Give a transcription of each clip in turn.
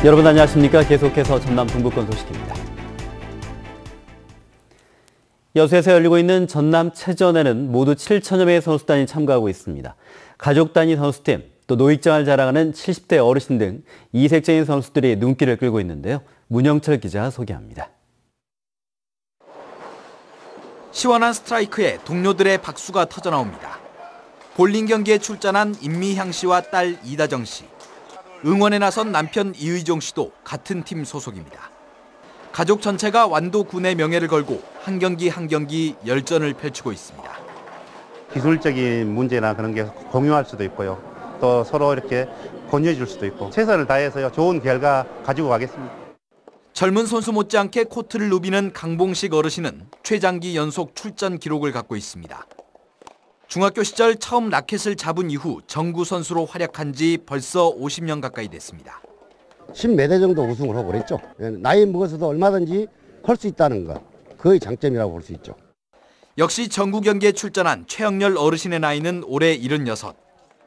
여러분 안녕하십니까? 계속해서 전남 동부권 소식입니다. 여수에서 열리고 있는 전남체전에는 모두 7천여 명의 선수단이 참가하고 있습니다. 가족 단위 선수팀, 또 노익장을 자랑하는 70대 어르신 등 이색적인 선수들이 눈길을 끌고 있는데요. 문영철 기자가 소개합니다. 시원한 스트라이크에 동료들의 박수가 터져나옵니다. 볼링 경기에 출전한 임미향 씨와 딸 이다정 씨. 응원에 나선 남편 이의종 씨도 같은 팀 소속입니다. 가족 전체가 완도 군의 명예를 걸고 한 경기 한 경기 열전을 펼치고 있습니다. 기술적인 문제나 그런 게 공유할 수도 있고요. 또 서로 이렇게 권유해 줄 수도 있고 최선을 다해서 좋은 결과 가지고 가겠습니다. 젊은 선수 못지않게 코트를 누비는 강봉식 어르신은 최장기 연속 출전 기록을 갖고 있습니다. 중학교 시절 처음 라켓을 잡은 이후 정구 선수로 활약한 지 벌써 50년 가까이 됐습니다. 10몇 회 정도 우승을 하고 그랬죠. 나이 먹어서도 얼마든지 할 수 있다는 것, 그의 장점이라고 볼 수 있죠. 역시 전국 경기에 출전한 최영렬 어르신의 나이는 올해 76.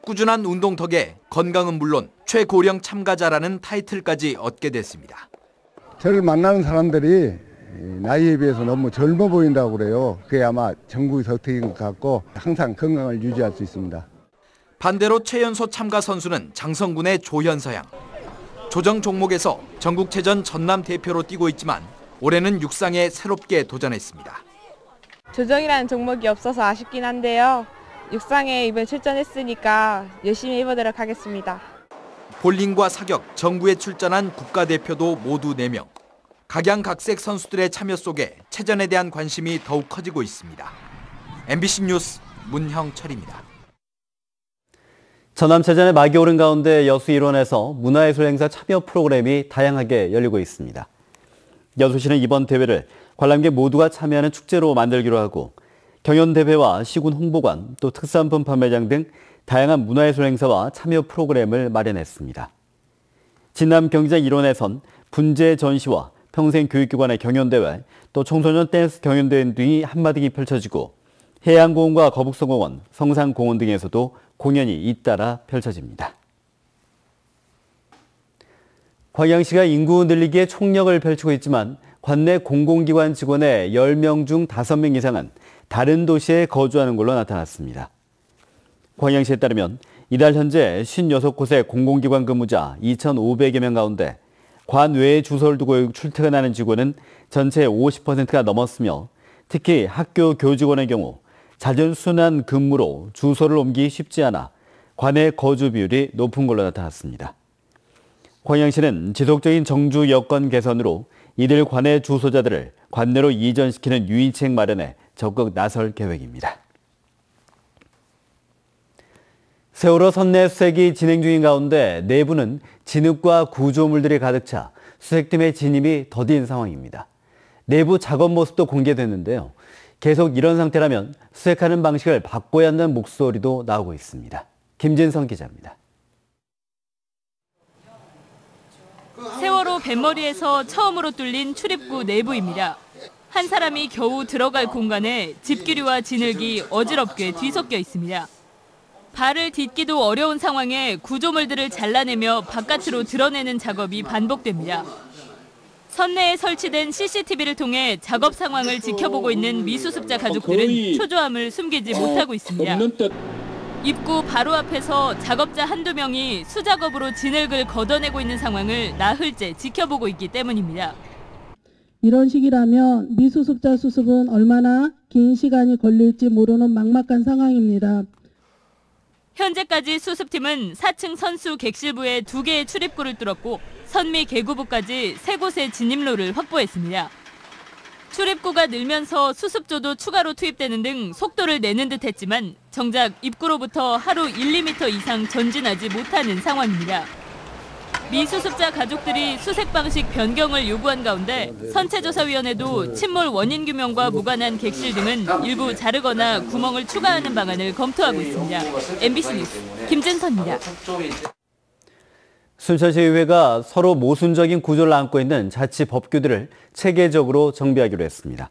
꾸준한 운동 덕에 건강은 물론 최고령 참가자라는 타이틀까지 얻게 됐습니다. 저를 만나는 사람들이 나이에 비해서 너무 젊어 보인다고 그래요. 그게 아마 전국의 덕택인 것 같고 항상 건강을 유지할 수 있습니다. 반대로 최연소 참가 선수는 장성군의 조현서양. 조정 종목에서 전국체전 전남 대표로 뛰고 있지만 올해는 육상에 새롭게 도전했습니다. 조정이라는 종목이 없어서 아쉽긴 한데요. 육상에 이번 출전했으니까 열심히 해보도록 하겠습니다. 볼링과 사격, 정구에 출전한 국가대표도 모두 4명. 각양각색 선수들의 참여 속에 체전에 대한 관심이 더욱 커지고 있습니다. MBC 뉴스 문형철입니다. 전남체전의 막이 오른 가운데 여수 일원에서 문화예술 행사 참여 프로그램이 다양하게 열리고 있습니다. 여수시는 이번 대회를 관람객 모두가 참여하는 축제로 만들기로 하고 경연대회와 시군 홍보관, 또 특산품 판매장 등 다양한 문화예술 행사와 참여 프로그램을 마련했습니다. 진남경기장 일원에선 분재 전시와 평생교육기관의 경연대회, 또 청소년 댄스 경연대회 등이 한마디기 펼쳐지고 해양공원과 거북선공원, 성산공원 등에서도 공연이 잇따라 펼쳐집니다. 광양시가 인구 늘리기에 총력을 펼치고 있지만 관내 공공기관 직원의 10명 중 5명 이상은 다른 도시에 거주하는 걸로 나타났습니다. 광양시에 따르면 이달 현재 56곳의 공공기관 근무자 2,500여 명 가운데 관 외에 주소를 두고 출퇴근하는 직원은 전체의 50%가 넘었으며 특히 학교 교직원의 경우 잦은 순환 근무로 주소를 옮기기 쉽지 않아 관내 거주 비율이 높은 걸로 나타났습니다. 광양시는 지속적인 정주 여건 개선으로 이들 관내 주소자들을 관내로 이전시키는 유인책 마련에 적극 나설 계획입니다. 세월호 선내 수색이 진행 중인 가운데 내부는 진흙과 구조물들이 가득 차 수색팀의 진입이 더딘 상황입니다. 내부 작업 모습도 공개됐는데요. 계속 이런 상태라면 수색하는 방식을 바꿔야 한다는 목소리도 나오고 있습니다. 김진성 기자입니다. 세월호 뱃머리에서 처음으로 뚫린 출입구 내부입니다. 한 사람이 겨우 들어갈 공간에 집기류와 진흙이 어지럽게 뒤섞여 있습니다. 발을 딛기도 어려운 상황에 구조물들을 잘라내며 바깥으로 드러내는 작업이 반복됩니다. 선내에 설치된 CCTV를 통해 작업 상황을 지켜보고 있는 미수습자 가족들은 초조함을 숨기지 못하고 있습니다. 입구 바로 앞에서 작업자 한두 명이 수작업으로 진흙을 걷어내고 있는 상황을 나흘째 지켜보고 있기 때문입니다. 이런 식이라면 미수습자 수습은 얼마나 긴 시간이 걸릴지 모르는 막막한 상황입니다. 현재까지 수습팀은 4층 선수 객실부에 2개의 출입구를 뚫었고 선미 계구부까지 3곳의 진입로를 확보했습니다. 출입구가 늘면서 수습조도 추가로 투입되는 등 속도를 내는 듯 했지만 정작 입구로부터 하루 1, 2m 이상 전진하지 못하는 상황입니다. 미수습자 가족들이 수색 방식 변경을 요구한 가운데 선체조사위원회도 침몰 원인 규명과 무관한 객실 등은 일부 자르거나 구멍을 추가하는 방안을 검토하고 있습니다. MBC 뉴스 김진선입니다. 순천시의회가 서로 모순적인 구조를 안고 있는 자치 법규들을 체계적으로 정비하기로 했습니다.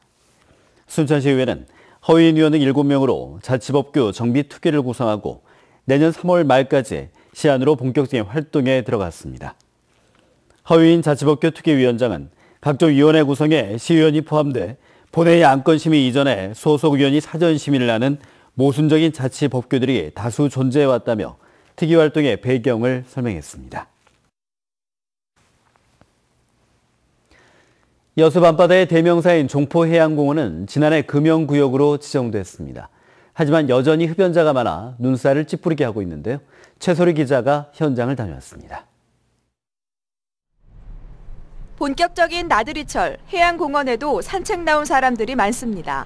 순천시의회는 허위인 위원 등 7명으로 자치법규 정비 특위를 구성하고 내년 3월 말까지 시안으로 본격적인 활동에 들어갔습니다. 허유인 자치법규 특위위원장은 각종 위원회 구성에 시의원이 포함돼 본회의 안건심의 이전에 소속 위원이 사전 심의를 하는 모순적인 자치법규들이 다수 존재해왔다며 특위 활동의 배경을 설명했습니다. 여수 밤바다의 대명사인 종포해양공원은 지난해 금연구역으로 지정됐습니다. 하지만 여전히 흡연자가 많아 눈살을 찌푸리게 하고 있는데요. 최소리 기자가 현장을 다녀왔습니다. 본격적인 나들이철, 해양공원에도 산책 나온 사람들이 많습니다.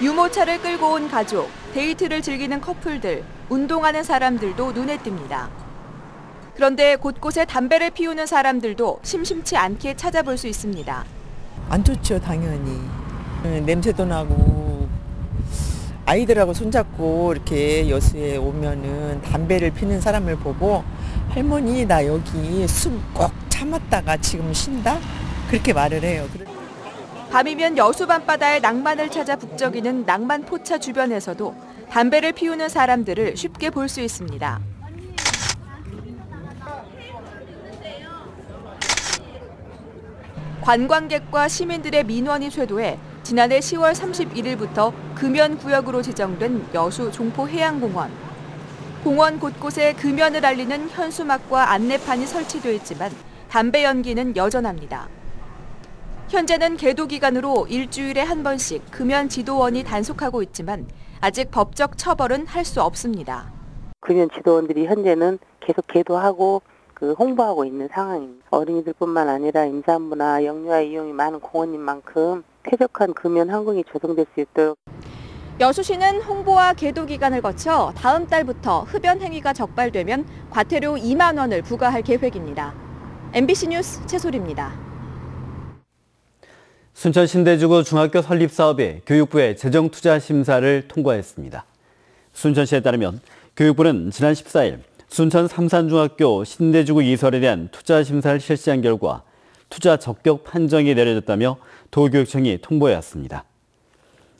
유모차를 끌고 온 가족, 데이트를 즐기는 커플들, 운동하는 사람들도 눈에 띕니다. 그런데 곳곳에 담배를 피우는 사람들도 심심치 않게 찾아볼 수 있습니다. 안 좋죠, 당연히. 냄새도 나고 아이들하고 손잡고 이렇게 여수에 오면은 담배를 피는 사람을 보고 할머니 나 여기 숨 꼭 참았다가 지금 쉰다? 그렇게 말을 해요. 밤이면 여수 밤바다의 낭만을 찾아 북적이는 낭만 포차 주변에서도 담배를 피우는 사람들을 쉽게 볼 수 있습니다. 관광객과 시민들의 민원이 쇄도해 지난해 10월 31일부터 금연구역으로 지정된 여수 종포해양공원. 공원 곳곳에 금연을 알리는 현수막과 안내판이 설치돼 있지만 담배 연기는 여전합니다. 현재는 계도 기간으로 일주일에 한 번씩 금연 지도원이 단속하고 있지만 아직 법적 처벌은 할 수 없습니다. 금연 지도원들이 현재는 계속 계도하고 홍보하고 있는 상황입니다. 어린이들뿐만 아니라 임산부나 영유아 이용이 많은 공원인 만큼 쾌적한 금연 환경이 조성될 수 있도록. 여수시는 홍보와 계도 기간을 거쳐 다음 달부터 흡연 행위가 적발되면 과태료 2만 원을 부과할 계획입니다. MBC 뉴스 최소리입니다. 순천 신대주구 중학교 설립 사업이 교육부의 재정투자 심사를 통과했습니다. 순천시에 따르면 교육부는 지난 14일 순천 삼산중학교 신대주구 이설에 대한 투자 심사를 실시한 결과 투자 적격 판정이 내려졌다며 도교육청이 통보해왔습니다.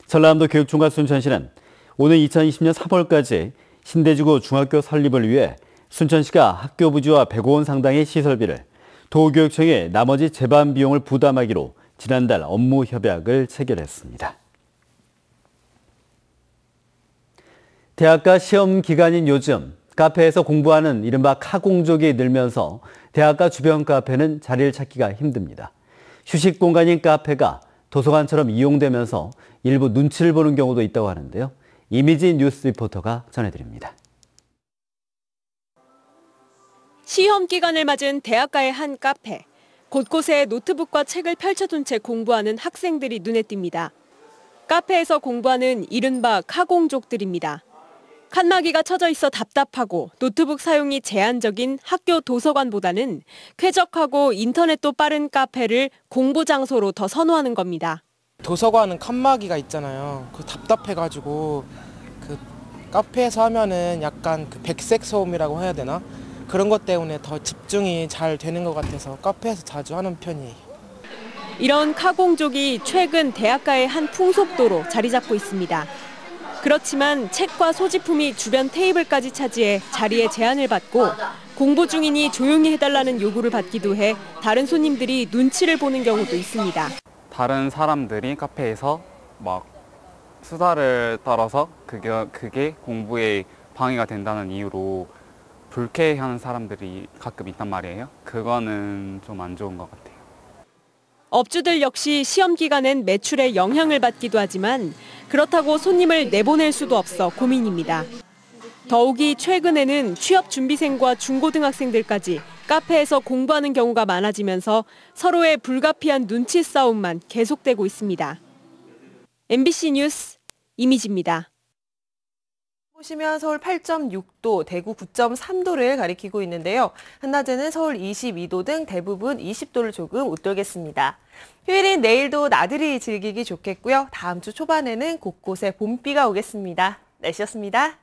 전라남도 교육청과 순천시는 오는 2020년 3월까지 신대주구 중학교 설립을 위해 순천시가 학교 부지와 100억 원 상당의 시설비를 도교육청에 나머지 재반 비용을 부담하기로 지난달 업무 협약을 체결했습니다. 대학가 시험 기간인 요즘 카페에서 공부하는 이른바 카공족이 늘면서 대학가 주변 카페는 자리를 찾기가 힘듭니다. 휴식 공간인 카페가 도서관처럼 이용되면서 일부 눈치를 보는 경우도 있다고 하는데요. 이미지 뉴스 리포터가 전해드립니다. 시험 기간을 맞은 대학가의 한 카페. 곳곳에 노트북과 책을 펼쳐둔 채 공부하는 학생들이 눈에 띕니다. 카페에서 공부하는 이른바 카공족들입니다. 칸막이가 쳐져 있어 답답하고 노트북 사용이 제한적인 학교 도서관보다는 쾌적하고 인터넷도 빠른 카페를 공부 장소로 더 선호하는 겁니다. 도서관은 칸막이가 있잖아요. 답답해가지고 카페에서 하면은 약간 백색 소음이라고 해야 되나? 그런 것 때문에 더 집중이 잘 되는 것 같아서 카페에서 자주 하는 편이에요. 이런 카공족이 최근 대학가의 한 풍속도로 자리 잡고 있습니다. 그렇지만 책과 소지품이 주변 테이블까지 차지해 자리에 제한을 받고 공부 중이니 조용히 해달라는 요구를 받기도 해 다른 손님들이 눈치를 보는 경우도 있습니다. 다른 사람들이 카페에서 막 수다를 떨어서 그게 공부에 방해가 된다는 이유로 불쾌해하는 사람들이 가끔 있단 말이에요. 그거는 좀 안 좋은 것 같아요. 업주들 역시 시험 기간엔 매출에 영향을 받기도 하지만 그렇다고 손님을 내보낼 수도 없어 고민입니다. 더욱이 최근에는 취업 준비생과 중고등학생들까지 카페에서 공부하는 경우가 많아지면서 서로의 불가피한 눈치 싸움만 계속되고 있습니다. MBC 뉴스 이미지입니다. 보시면 서울 8.6도, 대구 9.3도를 가리키고 있는데요. 한낮에는 서울 22도 등 대부분 20도를 조금 웃돌겠습니다. 휴일인 내일도 나들이 즐기기 좋겠고요. 다음 주 초반에는 곳곳에 봄비가 오겠습니다. 날씨였습니다.